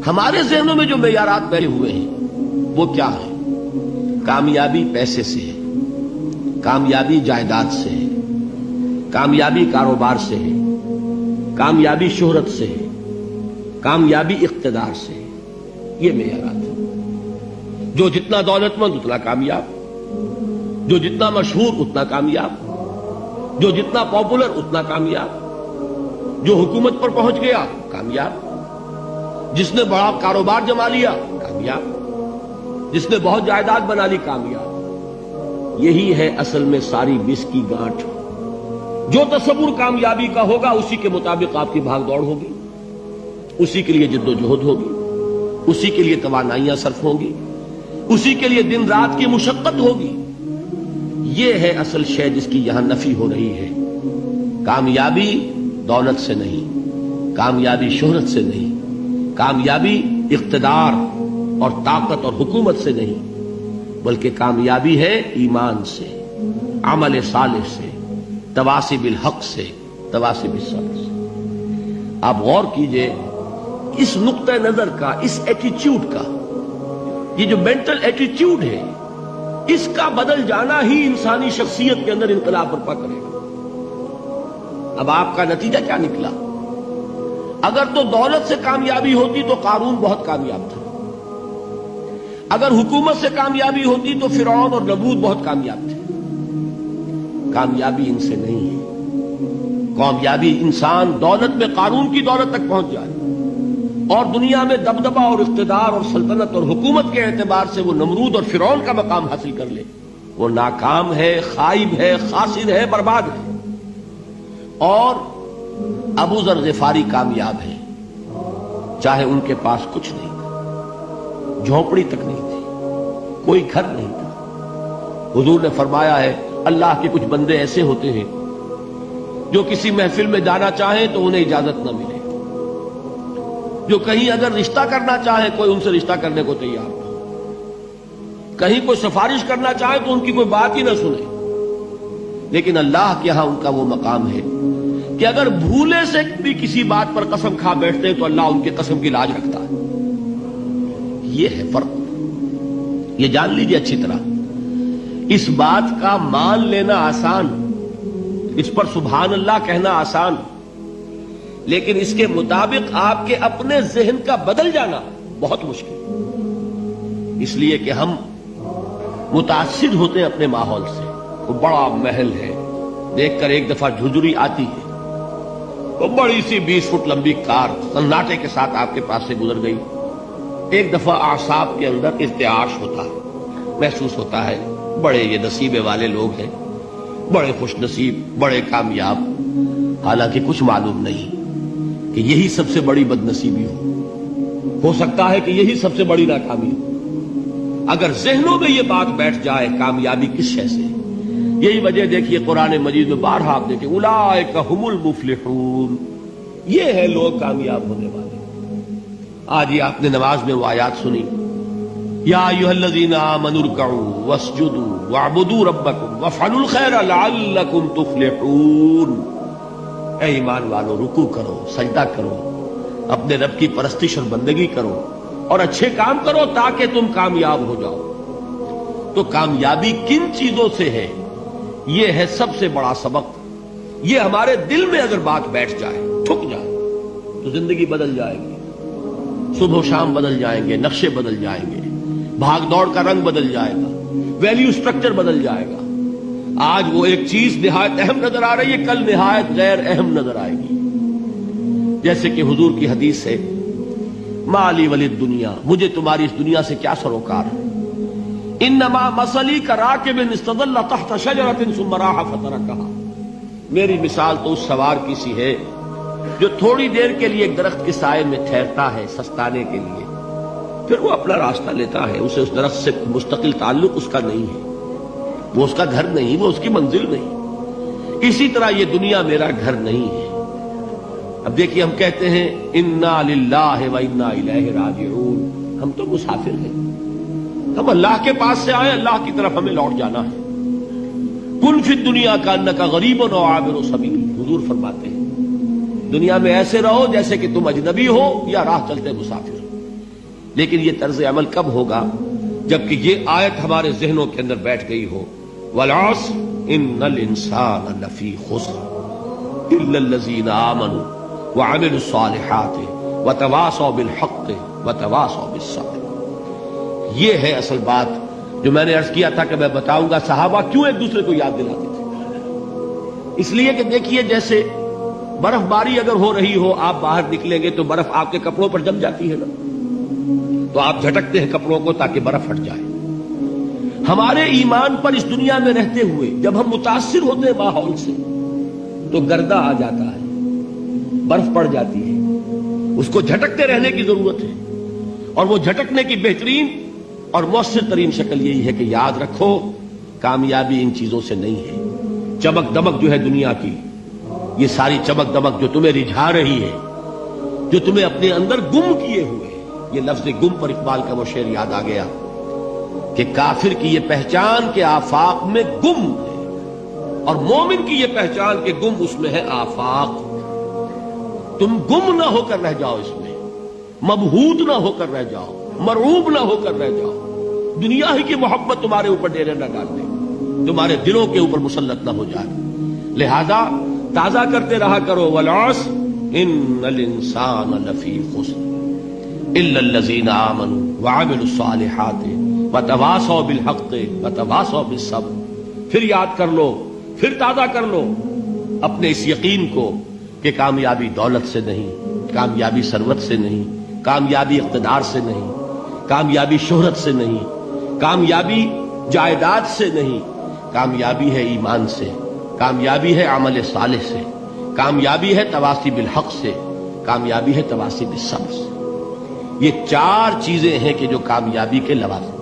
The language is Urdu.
ہمارے ذہنوں میں جو معیارات بیٹھے ہوئے ہیں وہ کیا ہے؟ کامیابی پیسے سے ہے، کامیابی جائیداد سے ہے، کامیابی کاروبار سے ہے، کامیابی شہرت سے ہے، کامیابی اقتدار سے ہے. یہ معیارات ہیں. جو جتنا دولت مند اتنا کامیاب، جو جتنا مشہور اتنا کامیاب، جو جتنا پاپولر اتنا کامیاب، جو حکومت پر پہنچ گیا کامیاب، جس نے بڑا کاروبار جما لیا کامیاب، جس نے بہت جائیداد بنا لی کامیاب. یہی ہے اصل میں ساری بس کی گانٹھ. جو تصور کامیابی کا ہوگا اسی کے مطابق آپ کی بھاگ دوڑ ہوگی، اسی کے لیے جد و جہد ہوگی، اسی کے لیے توانائیاں صرف ہوں گی، اسی کے لیے دن رات کی مشقت ہوگی. یہ ہے اصل شے جس کی یہاں نفی ہو رہی ہے. کامیابی دولت سے نہیں، کامیابی شہرت سے نہیں، کامیابی اقتدار اور طاقت اور حکومت سے نہیں، بلکہ کامیابی ہے ایمان سے، عمل صالح سے، تواصی بالحق سے، تواصی بالصبر سے. آپ غور کیجئے اس نقطہ نظر کا، اس ایٹیچیوڈ کا، یہ جو مینٹل ایٹیچیوڈ ہے اس کا بدل جانا ہی انسانی شخصیت کے اندر انقلاب برپا کرے گا. اب آپ کا نتیجہ کیا نکلا؟ اگر تو دولت سے کامیابی ہوتی تو قارون بہت کامیاب تھا، اگر حکومت سے کامیابی ہوتی تو فرعون اور نمرود بہت کامیاب تھے. کامیابی ان سے نہیں ہے. کامیابی انسان دولت میں قارون کی دولت تک پہنچ جائے اور دنیا میں دبدبہ اور اقتدار اور سلطنت اور حکومت کے اعتبار سے وہ نمرود اور فرعون کا مقام حاصل کر لے، وہ ناکام ہے، خائب ہے، خاسر ہے، برباد ہے. اور ابو ذر غفاری کامیاب ہے، چاہے ان کے پاس کچھ نہیں تھا، جھونپڑی تک نہیں تھی، کوئی گھر نہیں تھا. حضور نے فرمایا ہے اللہ کے کچھ بندے ایسے ہوتے ہیں جو کسی محفل میں جانا چاہیں تو انہیں اجازت نہ ملے، جو کہیں اگر رشتہ کرنا چاہے کوئی ان سے رشتہ کرنے کو تیار نہ، کہیں کوئی سفارش کرنا چاہے تو ان کی کوئی بات ہی نہ سنے. لیکن اللہ کے ہاں ان کا وہ مقام ہے کہ اگر بھولے سے بھی کسی بات پر قسم کھا بیٹھتے ہیں تو اللہ ان کے قسم کی لاج رکھتا ہے. یہ ہے فرق. یہ جان لیجیے اچھی طرح. اس بات کا مان لینا آسان، اس پر سبحان اللہ کہنا آسان، لیکن اس کے مطابق آپ کے اپنے ذہن کا بدل جانا بہت مشکل. اس لیے کہ ہم متاثر ہوتے ہیں اپنے ماحول سے. وہ بڑا محل ہے، دیکھ کر ایک دفعہ جھجری آتی ہے، وہ بڑی سی 20 فٹ لمبی کار سناٹے کے ساتھ آپ کے پاس سے گزر گئی. ایک دفعہ اعصاب کے اندر ارتعاش ہوتا ہے، محسوس ہوتا ہے بڑے یہ نصیبے والے لوگ ہیں، بڑے خوش نصیب، بڑے کامیاب. حالانکہ کچھ معلوم نہیں کہ یہی سب سے بڑی بد نصیبی ہو سکتا ہے کہ یہی سب سے بڑی ناکامی ہو. اگر ذہنوں میں یہ بات بیٹھ جائے کامیابی کس شے سے. یہی وجہ دیکھیے قرآن مجید میں بارہا آپ دیکھیں اولئک هم المفلحون، یہ ہے لوگ کامیاب ہونے والے. آج یہ آپ نے نماز میں وہ آیات سنی، یا ایھا الذین آمنوا ارکعوا واسجدوا واعبدوا ربکم وافعلوا الخیر لعلکم تفلحون. اے ایمان والو، رکوع کرو، سجدہ کرو، اپنے رب کی پرستش اور بندگی کرو اور اچھے کام کرو تاکہ تم کامیاب ہو جاؤ. تو کامیابی کن چیزوں سے ہے؟ یہ ہے سب سے بڑا سبق. یہ ہمارے دل میں اگر بات بیٹھ جائے، ٹھک جائے، تو زندگی بدل جائے گی. صبح و شام بدل جائیں گے، نقشے بدل جائیں گے، بھاگ دوڑ کا رنگ بدل جائے گا، ویلیو سٹرکچر بدل جائے گا. آج وہ ایک چیز نہایت اہم نظر آ رہی ہے، کل نہایت غیر اہم نظر آئے گی. جیسے کہ حضور کی حدیث ہے مالی ولد دنیا، مجھے تمہاری اس دنیا سے کیا سروکار ہے. انما مثلی کراکب استظل تحت شجرۃ ثم راح فترکها، میری مثال تو اس سوار کی سی ہے جو تھوڑی دیر کے لیے ایک درخت کے سائے میں ٹھہرتا ہے سستانے کے لیے، پھر وہ اپنا راستہ لیتا ہے. اسے اس درخت سے مستقل تعلق اس کا نہیں ہے، وہ اس کا گھر نہیں، وہ اس کی منزل نہیں. اسی طرح یہ دنیا میرا گھر نہیں ہے. اب دیکھیے ہم کہتے ہیں انا للہ و انا الیہ راجعون، ہم تو مسافر ہیں، ہم اللہ کے پاس سے آئے، اللہ کی طرف ہمیں لوٹ جانا ہے. کن فی الدنیا کانک غریب و عابر سبیل، حضور فرماتے ہیں دنیا میں ایسے رہو جیسے کہ تم اجنبی ہو یا راہ چلتے مسافر. لیکن یہ طرز عمل کب ہوگا؟ جبکہ یہ آیت ہمارے ذہنوں کے اندر بیٹھ گئی ہو، والعصر ان الانسان لفی خسر الا الذین آمنوا وعملوا الصالحات وتواصوا بالحق وتواصوا بالصبر۔ یہ ہے اصل بات جو میں نے عرض کیا تھا کہ میں بتاؤں گا صحابہ کیوں ایک دوسرے کو یاد دلاتے تھے۔ اس لیے کہ دیکھیے جیسے برف باری اگر ہو رہی ہو، آپ باہر نکلیں گے تو برف آپ کے کپڑوں پر جم جاتی ہے نا، تو آپ جھٹکتے ہیں کپڑوں کو تاکہ برف ہٹ جائے۔ ہمارے ایمان پر اس دنیا میں رہتے ہوئے جب ہم متاثر ہوتے ہیں ماحول سے تو گردہ آ جاتا ہے، برف پڑ جاتی ہے، اس کو جھٹکتے رہنے کی ضرورت ہے، اور وہ جھٹکنے کی بہترین اور مؤثر ترین شکل یہی ہے کہ یاد رکھو کامیابی ان چیزوں سے نہیں ہے۔ چمک دمک جو ہے دنیا کی، یہ ساری چمک دمک جو تمہیں رجھا رہی ہے، جو تمہیں اپنے اندر گم کیے ہوئے، یہ لفظ گم پر اقبال کا وہ شعر یاد آ گیا کہ کافر کی یہ پہچان کے آفاق میں گم ہے، اور مومن کی یہ پہچان کے گم اس میں ہے آفاق۔ تم گم نہ ہو کر رہ جاؤ، اس میں مبہوت نہ ہو کر رہ جاؤ، مرعوب نہ ہو کر رہ جاؤ، دنیا ہی کی محبت تمہارے اوپر ڈیرے نہ ڈال دے، تمہارے دلوں کے اوپر مسلط نہ ہو جائے۔ لہذا تازہ کرتے رہا کرو، والعصر ان الانسان لفی خسر الا الذین آمنوا وعملوا الصالحات وتواصوا بالحق وتواصوا بالصبر۔ پھر یاد کر لو، پھر تازہ کر لو اپنے اس یقین کو کہ کامیابی دولت سے نہیں، کامیابی ثروت سے نہیں، کامیابی اقتدار سے نہیں، کامیابی شہرت سے نہیں، کامیابی جائیداد سے نہیں، کامیابی ہے ایمان سے، کامیابی ہے عمل صالح سے، کامیابی ہے تواصی بالحق سے، کامیابی ہے تواصی بالصبر سے۔ یہ چار چیزیں ہیں کہ جو کامیابی کے لوازم